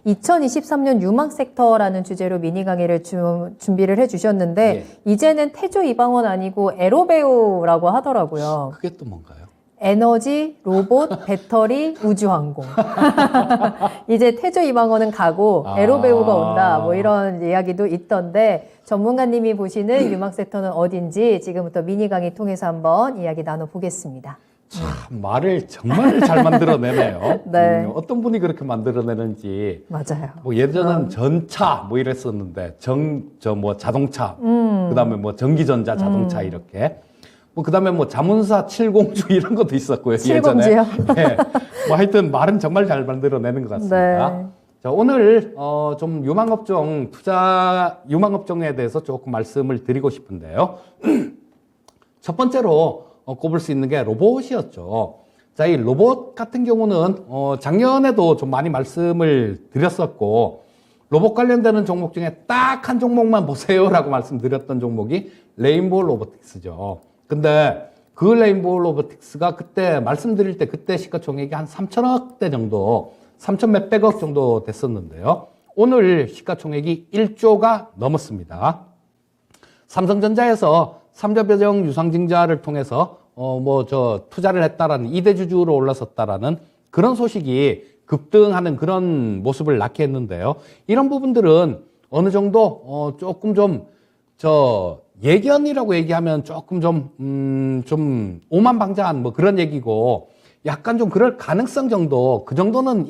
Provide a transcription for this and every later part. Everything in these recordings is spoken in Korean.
2023년 유망 섹터라는 주제로 미니 강의를 준비를 해주셨는데 이제는 태조 이방원 아니고 에로베오라고 하더라고요. 그게 또 뭔가요? 에너지, 로봇, 배터리, 우주항공. 이제 태조 이방원은 가고 에로베오가 온다. 뭐 이런 이야기도 있던데 전문가님이 보시는 유망 섹터는 어딘지 지금부터 미니 강의 통해서 한번 이야기 나눠보겠습니다. 참 말을 정말 잘 만들어내네요. 네. 어떤 분이 그렇게 만들어내는지. 맞아요. 뭐 예전에는 전차 뭐 이랬었는데 뭐 자동차, 그다음에 뭐 전기전자 자동차 이렇게. 뭐 그다음에 뭐 자문사 칠공주 이런 것도 있었고요. 칠공주요? 예전에. 네. 뭐 하여튼 말은 정말 잘 만들어내는 것 같습니다. 네. 자, 오늘 좀 유망업종에 대해서 조금 말씀을 드리고 싶은데요. 첫 번째로 꼽을 수 있는 게 로봇이었죠. 자, 이 로봇 같은 경우는 작년에도 좀 많이 말씀을 드렸었고, 로봇 관련되는 종목 중에 딱 한 종목만 보세요라고 말씀드렸던 종목이 레인보우 로보틱스죠. 근데 그 레인보우 로보틱스가 그때 말씀드릴 때 그때 시가총액이 한 3천억대 정도, 3천 몇백억 정도 됐었는데요. 오늘 시가총액이 1조가 넘었습니다. 삼성전자에서 삼자배정 유상증자를 통해서 투자를 했다라는 이대주주로 올라섰다라는 그런 소식이 급등하는 그런 모습을 낳게 했는데요. 이런 부분들은 어느 정도 조금 예견이라고 얘기하면 조금 좀 오만방자한 뭐 그런 얘기고 약간 좀 그럴 가능성 정도 그 정도는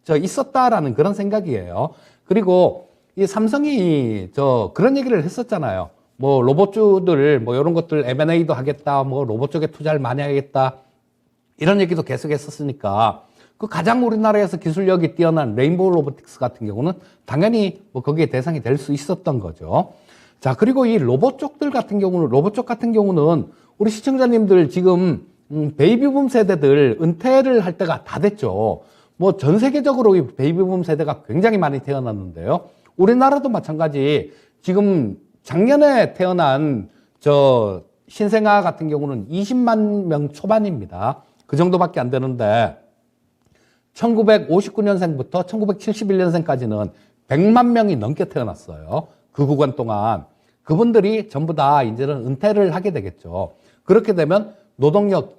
있었다라는 그런 생각이에요. 그리고 이 삼성이 그런 얘기를 했었잖아요. 뭐 로봇주들 뭐 이런 것들 M&A도 하겠다, 뭐 로봇 쪽에 투자를 많이 하겠다 이런 얘기도 계속 했었으니까 그 가장 우리나라에서 기술력이 뛰어난 레인보우 로보틱스 같은 경우는 당연히 뭐 거기에 대상이 될 수 있었던 거죠. 자, 그리고 이 로봇 쪽 같은 경우는 우리 시청자님들 지금 베이비붐 세대들 은퇴를 할 때가 다 됐죠. 뭐 전 세계적으로 이 베이비붐 세대가 굉장히 많이 태어났는데요. 우리나라도 마찬가지 지금 작년에 태어난 신생아 같은 경우는 20만 명 초반입니다. 그 정도밖에 안 되는데 1959년생부터 1971년생까지는 100만 명이 넘게 태어났어요. 그 구간 동안. 그분들이 전부 다 이제는 은퇴를 하게 되겠죠. 그렇게 되면 노동력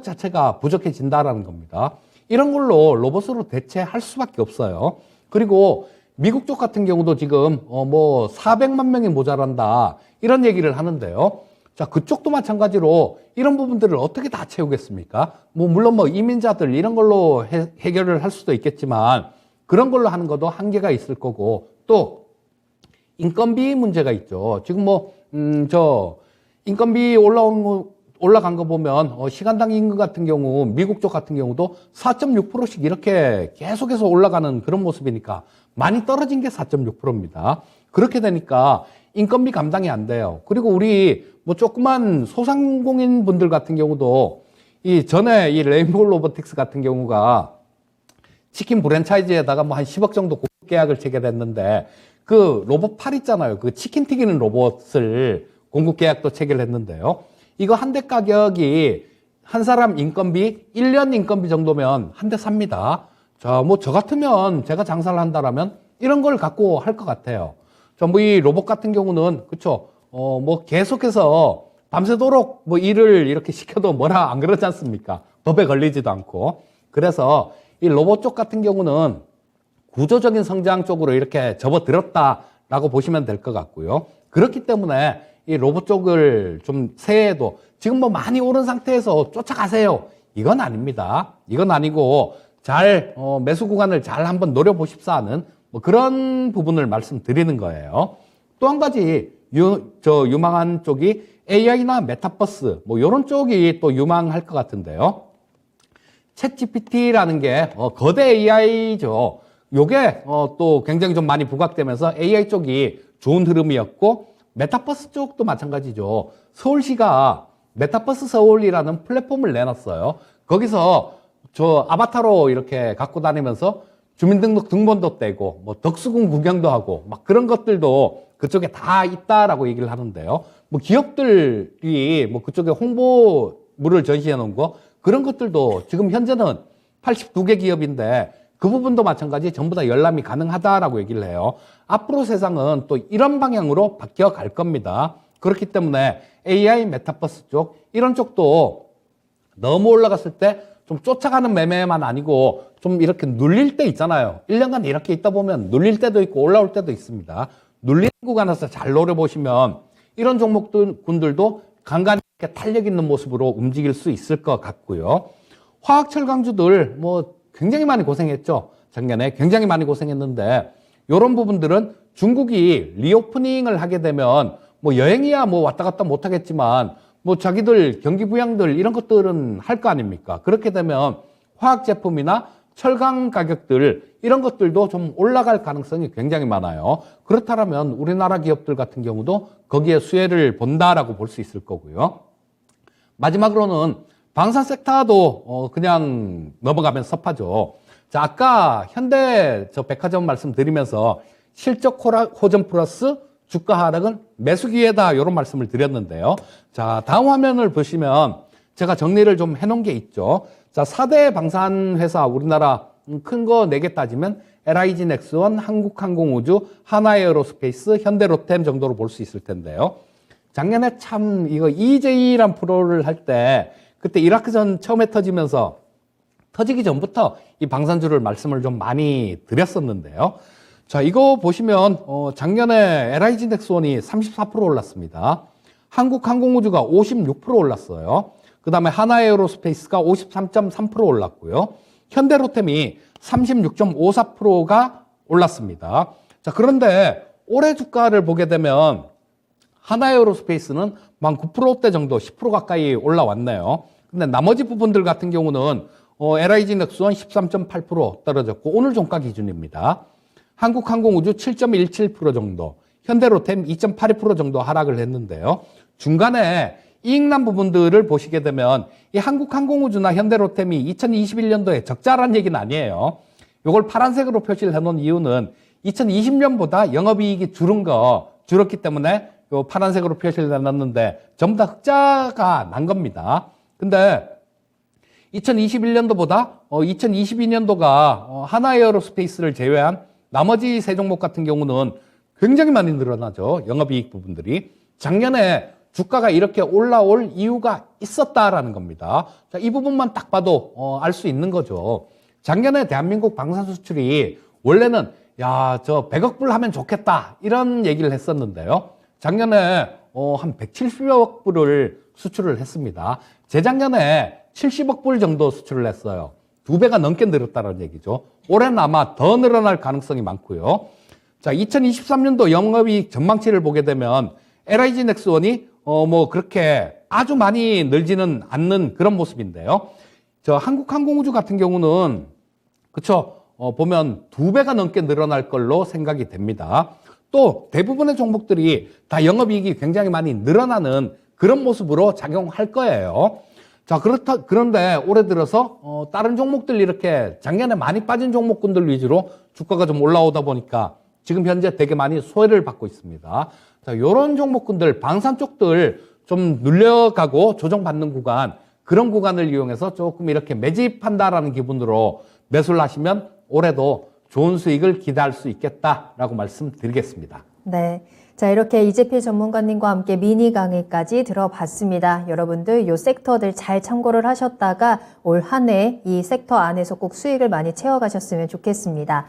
자체가 부족해진다라는 겁니다. 이런 걸로 로봇으로 대체할 수밖에 없어요. 그리고 미국 쪽 같은 경우도 지금 400만 명이 모자란다 이런 얘기를 하는데요. 자, 그쪽도 마찬가지로 이런 부분들을 어떻게 다 채우겠습니까? 물론 이민자들 이런 걸로 해결을 할 수도 있겠지만 그런 걸로 하는 것도 한계가 있을 거고 또 인건비 문제가 있죠. 지금 인건비 올라간 거 보면 시간당 임금 같은 경우 미국 쪽 같은 경우도 4.6%씩 이렇게 계속해서 올라가는 그런 모습이니까 많이 떨어진 게 4.6%입니다. 그렇게 되니까 인건비 감당이 안 돼요. 그리고 우리 조그만 소상공인 분들 같은 경우도 전에 이 레인보우 로보틱스 같은 경우가 치킨 프랜차이즈에다가 한 10억 정도 공급 계약을 체결했는데 그 로봇 팔 있잖아요. 그 치킨 튀기는 로봇을 공급 계약도 체결했는데요. 이거 한 대 가격이 한 사람 인건비 1년 인건비 정도면 한 대 삽니다. 자, 저 같으면 제가 장사를 한다라면 이런 걸 갖고 할 것 같아요. 이 로봇 같은 경우는 그쵸. 계속해서 밤새도록 일을 이렇게 시켜도 뭐라 안 그러지 않습니까? 법에 걸리지도 않고. 그래서 이 로봇 쪽 같은 경우는 구조적인 성장 쪽으로 이렇게 접어들었다라고 보시면 될 것 같고요. 그렇기 때문에 이 로봇 쪽을 좀 새해에도 지금 많이 오른 상태에서 쫓아가세요. 이건 아닙니다. 이건 아니고 잘 매수 구간을 잘 한번 노려보십사 하는 그런 부분을 말씀드리는 거예요. 또 한 가지 유망한 쪽이 AI나 메타버스 이런 쪽이 또 유망할 것 같은데요. 챗GPT라는 게 거대 AI죠. 요게 또 굉장히 좀 많이 부각되면서 AI 쪽이 좋은 흐름이었고 메타버스 쪽도 마찬가지죠. 서울시가 메타버스 서울이라는 플랫폼을 내놨어요. 거기서 아바타로 이렇게 갖고 다니면서 주민등록 등본도 떼고 덕수궁 구경도 하고 그런 것들도 그쪽에 다 있다라고 얘기를 하는데요. 기업들이 그쪽에 홍보물을 전시해 놓은 거 그런 것들도 지금 현재는 82개 기업인데 그 부분도 마찬가지 전부 다 열람이 가능하다라고 얘기를 해요. 앞으로 세상은 또 이런 방향으로 바뀌어 갈 겁니다. 그렇기 때문에 AI 메타버스 쪽 이런 쪽도 너무 올라갔을 때 좀 쫓아가는 매매만 아니고 좀 이렇게 눌릴 때 있잖아요. 1년간 이렇게 있다 보면 눌릴 때도 있고 올라올 때도 있습니다. 눌리는 구간에서 잘 노려보시면 이런 종목군들도 간간히 이렇게 탄력 있는 모습으로 움직일 수 있을 것 같고요. 화학 철강주들 뭐 굉장히 많이 고생했죠. 작년에 굉장히 많이 고생했는데 이런 부분들은 중국이 리오프닝을 하게 되면 뭐 여행이야 뭐 왔다 갔다 못 하겠지만 뭐 자기들 경기 부양들 이런 것들은 할 거 아닙니까? 그렇게 되면 화학 제품이나 철강 가격들 이런 것들도 좀 올라갈 가능성이 굉장히 많아요. 그렇다면 우리나라 기업들 같은 경우도 거기에 수혜를 본다라고 볼 수 있을 거고요. 마지막으로는 방산 섹터도 그냥 넘어가면 섭하죠. 자, 아까 현대 백화점 말씀드리면서 실적 호전 플러스 주가 하락은 매수 기회다 이런 말씀을 드렸는데요. 자, 다음 화면을 보시면 제가 정리를 좀 해놓은 게 있죠. 자, 4대 방산 회사 우리나라 큰 거 4개 따지면 LIG 넥스원, 한국항공우주, 하나에어로스페이스, 현대로템 정도로 볼 수 있을 텐데요. 작년에 참 이거 EJ란 프로를 할 때 그때 이라크전 처음에 터지기 전부터 이 방산주를 말씀을 좀 많이 드렸었는데요. 자, 이거 보시면 작년에 LIG 넥스원이 34% 올랐습니다. 한국항공우주가 56% 올랐어요. 그 다음에 하나에어로스페이스가 53.3% 올랐고요. 현대로템이 36.54%가 올랐습니다. 자, 그런데 올해 주가를 보게 되면 하나에어로스페이스는 만 9%대 정도, 10% 가까이 올라왔네요. 근데 나머지 부분들 같은 경우는 LIG 넥스원 13.8% 떨어졌고 오늘 종가 기준입니다. 한국항공우주 7.17% 정도, 현대로템 2.82% 정도 하락을 했는데요. 중간에 이익난 부분들을 보시게 되면 이 한국항공우주나 현대로템이 2021년도에 적자란 얘기는 아니에요. 이걸 파란색으로 표시를 해놓은 이유는 2020년보다 영업이익이 줄었기 때문에 요 파란색으로 표시를 해놨는데 전부 다 흑자가 난 겁니다. 근데 2021년도보다 2022년도가 하나에어로스페이스를 제외한 나머지 세 종목 같은 경우는 굉장히 많이 늘어나죠. 영업이익 부분들이. 작년에 주가가 이렇게 올라올 이유가 있었다라는 겁니다. 자, 이 부분만 딱 봐도 알 수 있는 거죠. 작년에 대한민국 방산 수출이 원래는 야, 저 100억 불 하면 좋겠다 이런 얘기를 했었는데요. 작년에 한 170억 불을 수출을 했습니다. 재작년에 70억 불 정도 수출을 했어요. 2배가 넘게 늘었다는 얘기죠. 올해는 아마 더 늘어날 가능성이 많고요. 자, 2023년도 영업이익 전망치를 보게 되면 LIG 넥스원이 뭐 그렇게 아주 많이 늘지는 않는 그런 모습인데요. 저 한국항공우주 같은 경우는 그쵸, 보면 2배가 넘게 늘어날 걸로 생각이 됩니다. 또 대부분의 종목들이 다 영업이익이 굉장히 많이 늘어나는 그런 모습으로 작용할 거예요. 자, 그런데 올해 들어서 다른 종목들 이렇게 작년에 많이 빠진 종목군들 위주로 주가가 좀 올라오다 보니까 지금 현재 되게 많이 소외를 받고 있습니다. 자, 요런 종목군들, 방산 쪽들 좀 눌려가고 조정받는 구간, 그런 구간을 이용해서 조금 이렇게 매집한다라는 기분으로 매수를 하시면 올해도 좋은 수익을 기대할 수 있겠다라고 말씀드리겠습니다. 네. 자, 이렇게 이재필 전문가님과 함께 미니 강의까지 들어봤습니다. 여러분들 요 섹터들 잘 참고를 하셨다가 올 한 해 이 섹터 안에서 꼭 수익을 많이 채워가셨으면 좋겠습니다.